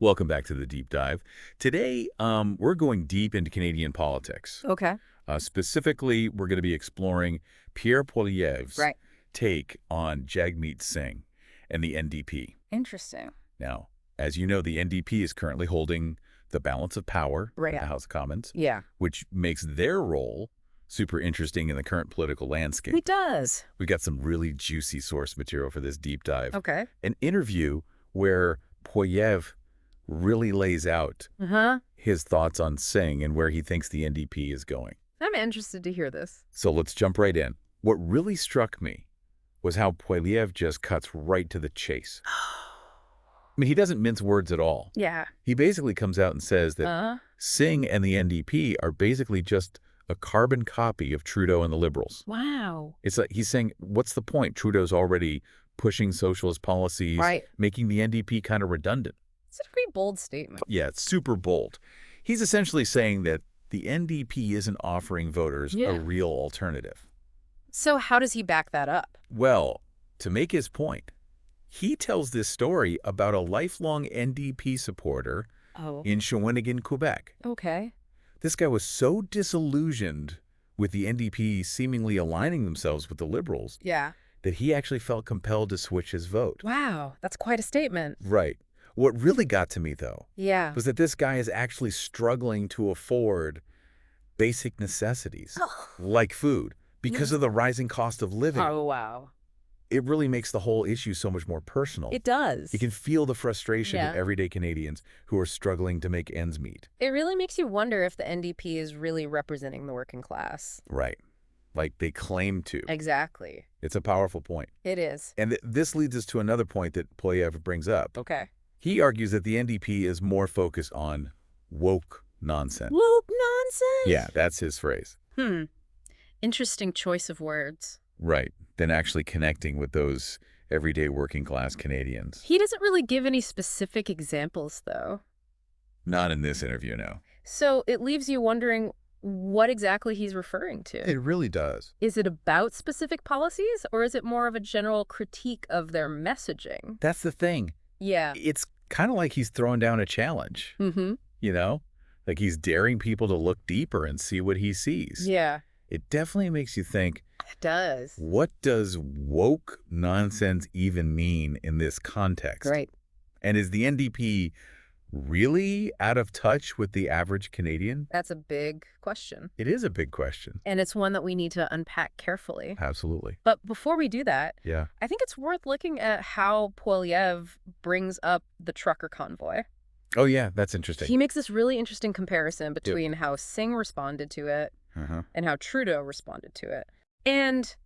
Welcome back to the Deep Dive. Today, we're going deep into Canadian politics. Okay. Specifically, we're going to be exploring Pierre Poilievre's Right. take on Jagmeet Singh and the NDP. Interesting. Now, as you know, the NDP is currently holding the balance of power Right. in the House of Commons, Yeah. which makes their role super interesting in the current political landscape. It does. We've got some really juicy source material for this deep dive. Okay. An interview where Poilievre really lays out his thoughts on Singh and where he thinks the NDP is going. I'm interested to hear this. So let's jump right in. What really struck me was how Poilievre just cuts right to the chase. I mean, he doesn't mince words at all. Yeah. He basically comes out and says that Singh and the NDP are basically just a carbon copy of Trudeau and the Liberals. Wow. It's like he's saying, what's the point? Trudeau's already pushing socialist policies, Right. making the NDP kind of redundant. It's a pretty bold statement. Yeah, it's super bold. He's essentially saying that the NDP isn't offering voters a real alternative. So how does he back that up? Well, to make his point, he tells this story about a lifelong NDP supporter in Shawinigan, Quebec. Okay. This guy was so disillusioned with the NDP seemingly aligning themselves with the Liberals Yeah. that he actually felt compelled to switch his vote. Wow. That's quite a statement. Right. What really got to me, though, Yeah. was that this guy is actually struggling to afford basic necessities like food because of the rising cost of living. Oh, wow. It really makes the whole issue so much more personal. It does. You can feel the frustration of everyday Canadians who are struggling to make ends meet. It really makes you wonder if the NDP is really representing the working class. Right. Like they claim to. Exactly. It's a powerful point. It is. And this leads us to another point that Poilievre brings up. Okay. He argues that the NDP is more focused on woke nonsense. Woke nonsense? Yeah, that's his phrase. Interesting choice of words. Right. Than actually connecting with those everyday working class Canadians. He doesn't really give any specific examples, though. Not in this interview, no. So it leaves you wondering what exactly he's referring to. It really does. Is it about specific policies, or is it more of a general critique of their messaging? That's the thing. Yeah. It's kind of like he's throwing down a challenge, Mm-hmm. you know? Like he's daring people to look deeper and see what he sees. Yeah. It definitely makes you think, It does. what does woke nonsense even mean in this context? Right. And is the NDP really out of touch with the average Canadian? That's a big question. It is a big question. And it's one that we need to unpack carefully. Absolutely. But before we do that, Yeah. I think it's worth looking at how Poilievre brings up the Trucker Convoy. Oh, yeah, that's interesting. He makes this really interesting comparison between how Singh responded to it and how Trudeau responded to it. And,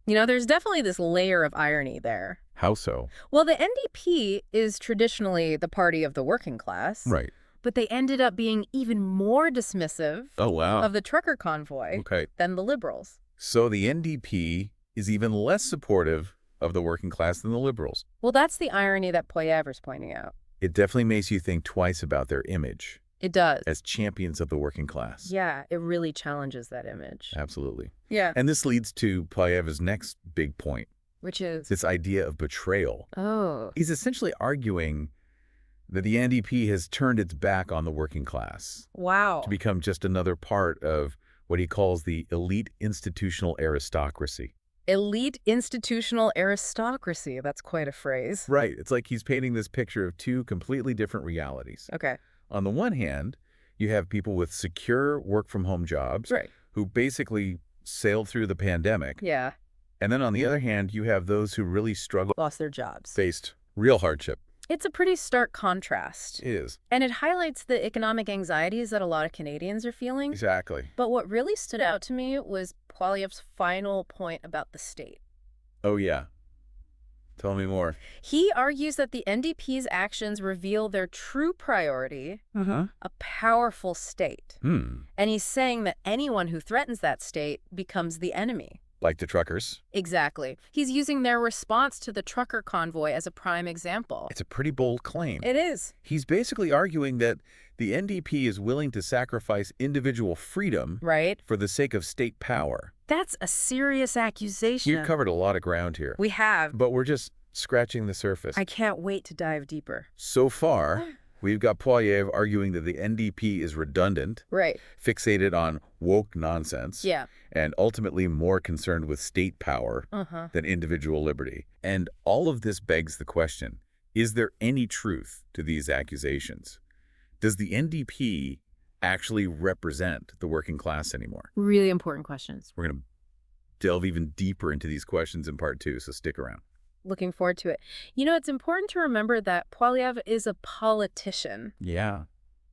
you know, there's definitely this layer of irony there. How so? Well, the NDP is traditionally the party of the working class. Right. But they ended up being even more dismissive Oh, wow. of the Trucker Convoy Okay. than the Liberals. So the NDP is even less supportive of the working class than the Liberals. Well, that's the irony that Poilievre's pointing out. It definitely makes you think twice about their image It does. as champions of the working class. Yeah, it really challenges that image. Absolutely. Yeah. And this leads to Poilievre's next big point, Which is? this idea of betrayal. Oh. He's essentially arguing that the NDP has turned its back on the working class Wow. to become just another part of what he calls the elite institutional aristocracy. Elite institutional aristocracy. That's quite a phrase. Right. It's like he's painting this picture of two completely different realities. Okay. On the one hand, you have people with secure work-from-home jobs Right. who basically sailed through the pandemic. Yeah. And then on the other hand, you have those who really struggled, Lost their jobs. faced real hardship. It's a pretty stark contrast. It is. And it highlights the economic anxieties that a lot of Canadians are feeling. Exactly. But what really stood out to me was Poilievre's final point about the state. Oh, yeah. Tell me more. He argues that the NDP's actions reveal their true priority, a powerful state. And he's saying that anyone who threatens that state becomes the enemy. Like the truckers. Exactly. He's using their response to the Trucker Convoy as a prime example. It's a pretty bold claim. It is. He's basically arguing that the NDP is willing to sacrifice individual freedom Right? for the sake of state power. That's a serious accusation. You've covered a lot of ground here, We have. but we're just scratching the surface. I can't wait to dive deeper. So far, We've got Poilievre arguing that the NDP is redundant, Right. fixated on woke nonsense, Yeah. and ultimately more concerned with state power than individual liberty. And all of this begs the question, is there any truth to these accusations? Does the NDP actually represent the working class anymore? Really important questions. We're going to delve even deeper into these questions in part 2, so stick around. Looking forward to it. You know, it's important to remember that Poilievre is a politician. Yeah.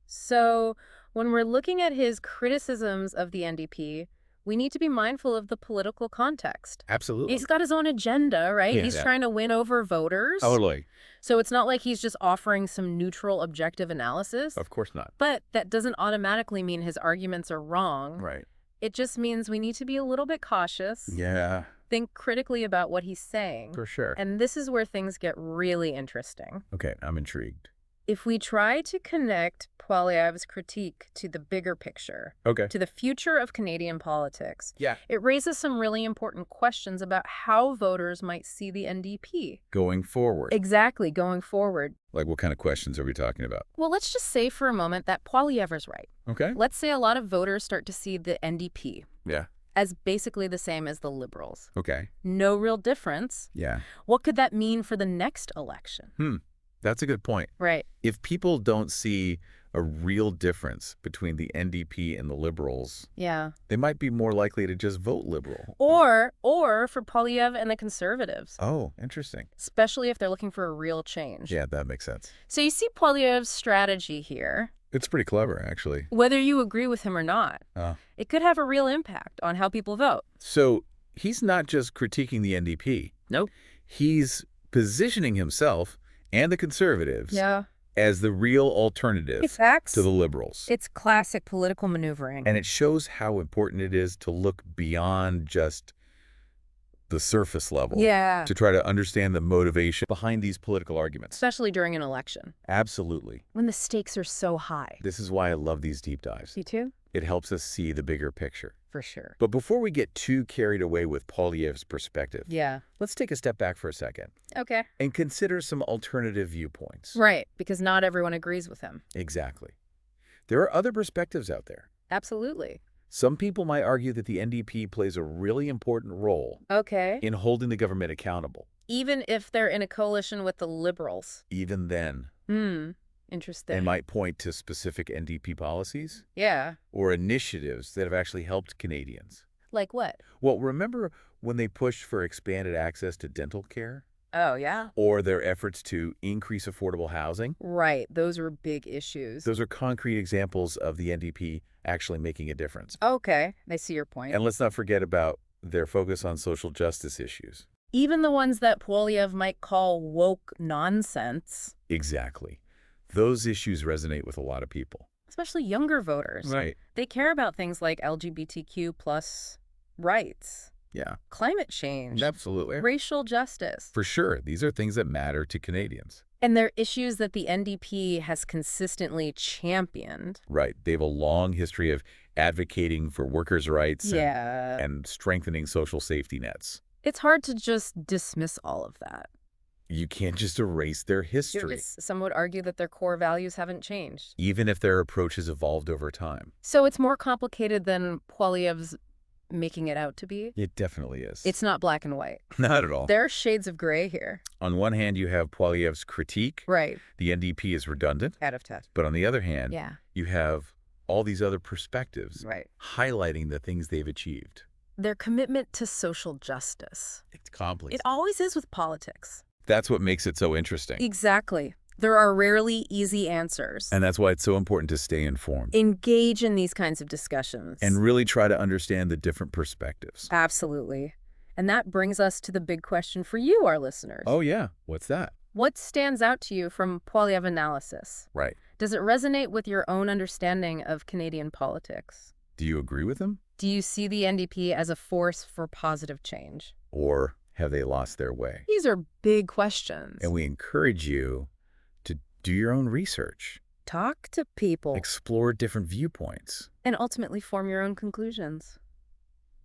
So when we're looking at his criticisms of the NDP, we need to be mindful of the political context. Absolutely. He's got his own agenda, right? Yeah, He's yeah. trying to win over voters. Totally. So it's not like he's just offering some neutral, objective analysis. Of course not. But that doesn't automatically mean his arguments are wrong. Right. It just means we need to be a little bit cautious. Yeah. Think critically about what he's saying. For sure. And this is where things get really interesting. Okay, I'm intrigued. If we try to connect Poilievre's critique to the bigger picture, Okay. to the future of Canadian politics, Yeah. it raises some really important questions about how voters might see the NDP. Going forward. Exactly, going forward. Like, what kind of questions are we talking about? Well, let's just say for a moment that Poilievre's right. Okay. Let's say a lot of voters start to see the NDP Yeah. as basically the same as the Liberals. Okay. No real difference. Yeah. What could that mean for the next election? That's a good point. Right. If people don't see a real difference between the NDP and the Liberals, Yeah. they might be more likely to just vote Liberal. Or for Poilievre and the Conservatives, Oh, interesting. especially if they're looking for a real change. Yeah, that makes sense. So you see Poilievre's strategy here. It's pretty clever, actually. Whether you agree with him or not, Oh. it could have a real impact on how people vote. So he's not just critiquing the NDP. Nope. He's positioning himself and the Conservatives as the real alternative Facts. to the Liberals. It's classic political maneuvering. And it shows how important it is to look beyond just the surface level. Yeah. To try to understand the motivation behind these political arguments. Especially during an election, Absolutely. when the stakes are so high. This is why I love these deep dives. You too? It helps us see the bigger picture. For sure. But before we get too carried away with Poilievre's perspective, Yeah. let's take a step back for a second Okay. and consider some alternative viewpoints. Right, because not everyone agrees with him. Exactly. There are other perspectives out there. Absolutely. Some people might argue that the NDP plays a really important role Okay. in holding the government accountable. Even if they're in a coalition with the Liberals. Even then, Interesting. they might point to specific NDP policies Yeah. or initiatives that have actually helped Canadians. Like what? Well, remember when they pushed for expanded access to dental care? Oh, yeah? Or their efforts to increase affordable housing? Right. Those were big issues. Those are concrete examples of the NDP actually making a difference. Okay. I see your point. And let's not forget about their focus on social justice issues. Even the ones that Poilievre might call woke nonsense. Exactly. Those issues resonate with a lot of people. Especially younger voters. Right. They care about things like LGBTQ plus rights, Yeah, climate change, absolutely. racial justice. For sure. These are things that matter to Canadians. And they're issues that the NDP has consistently championed. Right. They have a long history of advocating for workers' rights and strengthening social safety nets. It's hard to just dismiss all of that. You can't just erase their history, Some would argue that their core values haven't changed. even if their approach has evolved over time. So it's more complicated than Poilievre's making it out to be. It definitely is. It's not black and white. Not at all. There are shades of gray here. On one hand, you have Poilievre's critique. Right. The NDP is redundant. Out of touch. But on the other hand, Yeah. you have all these other perspectives Right. highlighting the things they've achieved. Their commitment to social justice. It's complex. It always is with politics. That's what makes it so interesting. Exactly. There are rarely easy answers. And that's why it's so important to stay informed. Engage in these kinds of discussions. And really try to understand the different perspectives. Absolutely. And that brings us to the big question for you, our listeners. Oh, yeah. What's that? What stands out to you from Poilievre analysis? Right. Does it resonate with your own understanding of Canadian politics? Do you agree with him? Do you see the NDP as a force for positive change? Or have they lost their way? These are big questions. And we encourage you to do your own research. Talk to people. Explore different viewpoints. And ultimately form your own conclusions.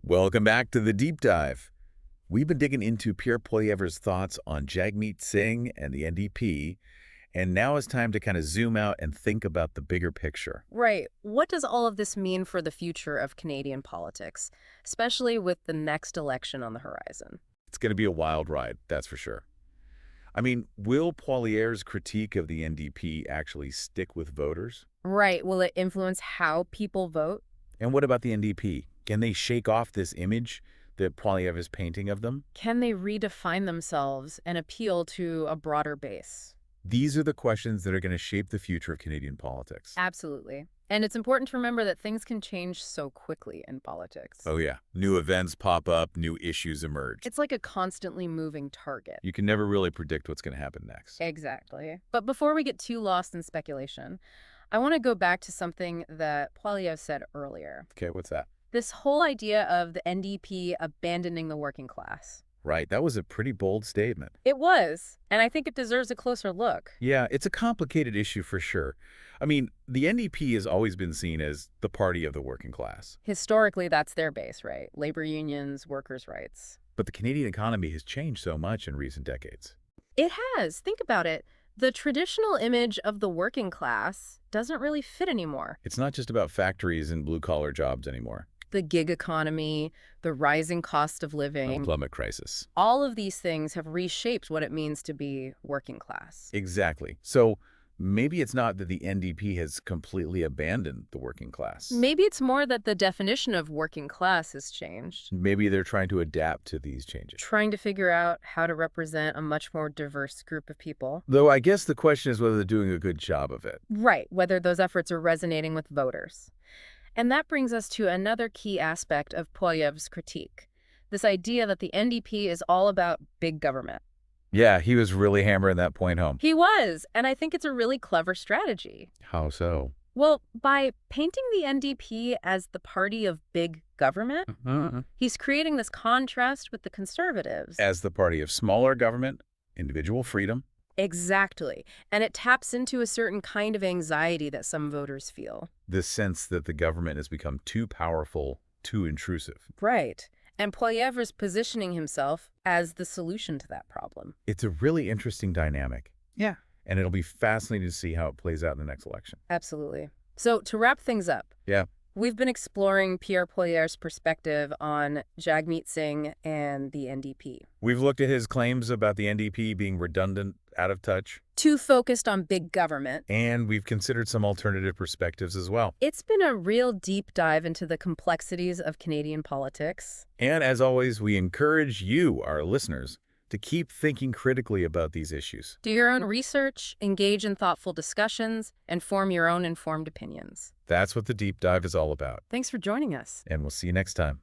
Welcome back to The Deep Dive. We've been digging into Pierre Poilievre's thoughts on Jagmeet Singh and the NDP, And now it's time to kind of zoom out and think about the bigger picture. Right. What does all of this mean for the future of Canadian politics, especially with the next election on the horizon? It's going to be a wild ride, that's for sure. I mean, will Poilievre's critique of the NDP actually stick with voters? Right. Will it influence how people vote? And what about the NDP? Can they shake off this image that Poilievre is painting of them? Can they redefine themselves and appeal to a broader base? These are the questions that are going to shape the future of Canadian politics. Absolutely. And it's important to remember that things can change so quickly in politics. Oh, yeah. New events pop up, new issues emerge. It's like a constantly moving target. You can never really predict what's going to happen next. Exactly. But before we get too lost in speculation, I want to go back to something that Poilievre said earlier. Okay, what's that? This whole idea of the NDP abandoning the working class. Right, that was a pretty bold statement. It was, and I think it deserves a closer look. Yeah, it's a complicated issue for sure. I mean, the NDP has always been seen as the party of the working class. Historically, that's their base, right? Labor unions, workers' rights. But the Canadian economy has changed so much in recent decades. It has. Think about it. The traditional image of the working class doesn't really fit anymore. It's not just about factories and blue-collar jobs anymore. The gig economy, the rising cost of living. Employment crisis. All of these things have reshaped what it means to be working class. Exactly. So maybe it's not that the NDP has completely abandoned the working class. Maybe it's more that the definition of working class has changed. Maybe they're trying to adapt to these changes. Trying to figure out how to represent a much more diverse group of people. Though I guess the question is whether they're doing a good job of it. Right, whether those efforts are resonating with voters. And that brings us to another key aspect of Poilievre's critique, this idea that the NDP is all about big government. Yeah, he was really hammering that point home. He was, and I think it's a really clever strategy. How so? Well, by painting the NDP as the party of big government, he's creating this contrast with the Conservatives. As the party of smaller government, individual freedom. Exactly. And it taps into a certain kind of anxiety that some voters feel. The sense that the government has become too powerful, too intrusive. Right. And Poilievre is positioning himself as the solution to that problem. It's a really interesting dynamic. Yeah. And it'll be fascinating to see how it plays out in the next election. Absolutely. So to wrap things up, we've been exploring Pierre Poilievre's perspective on Jagmeet Singh and the NDP. We've looked at his claims about the NDP being redundant, out of touch. Too focused on big government. And we've considered some alternative perspectives as well. It's been a real deep dive into the complexities of Canadian politics. And as always, we encourage you, our listeners, to keep thinking critically about these issues. Do your own research, engage in thoughtful discussions, and form your own informed opinions. That's what the deep dive is all about. Thanks for joining us. And we'll see you next time.